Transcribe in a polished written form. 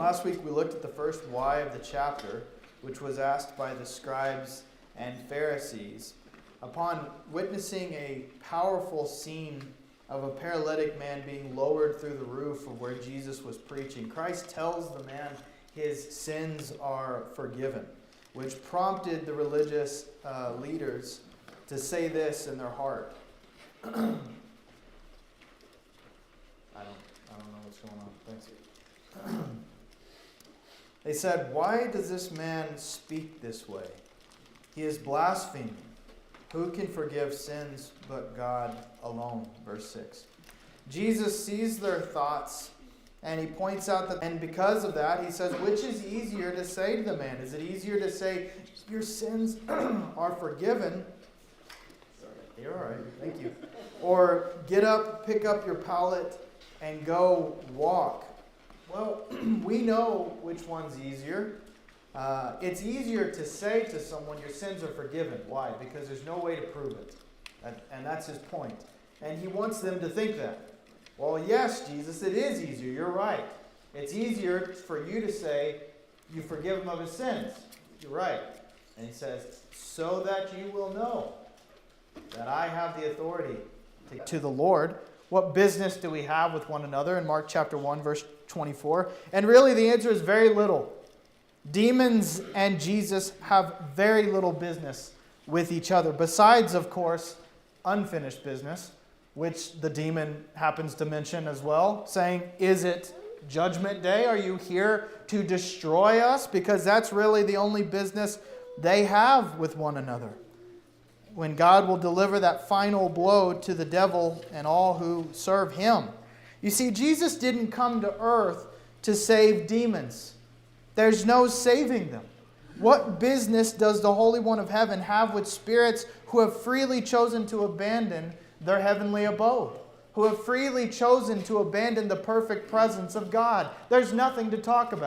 Last week we looked at the first why of the chapter, which was asked by the scribes and Pharisees. Upon witnessing a powerful scene of a paralytic man being lowered through the roof of where Jesus was preaching, Christ tells the man his sins are forgiven, which prompted the religious leaders to say this in their heart. I don't know what's going on. Thanks. They said, "Why does this man speak this way? He is blaspheming. Who can forgive sins but God alone?" Verse 6. Jesus sees their thoughts and he points out that, and because of that, he says, which is easier to say to the man? Is it easier to say, your sins are forgiven? You're all right, thank you. Or get up, pick up your pallet, and go walk. Well, we know which one's easier. It's easier to say to someone your sins are forgiven. Why? Because there's no way to prove it. And that's his point. And he wants them to think that. Well, yes, Jesus, it is easier. You're right. It's easier for you to say you forgive him of his sins. You're right. And he says, so that you will know that I have the authority to the Lord. What business do we have with one another? In Mark chapter 1, verse 24. And really the answer is very little. Demons and Jesus have very little business with each other. Besides, of course, unfinished business, which the demon happens to mention as well, saying, is it judgment day? Are you here to destroy us? Because that's really the only business they have with one another. When God will deliver that final blow to the devil and all who serve him. You see, Jesus didn't come to earth to save demons. There's no saving them. What business does the Holy One of Heaven have with spirits who have freely chosen to abandon their heavenly abode? Who have freely chosen to abandon the perfect presence of God? There's nothing to talk about.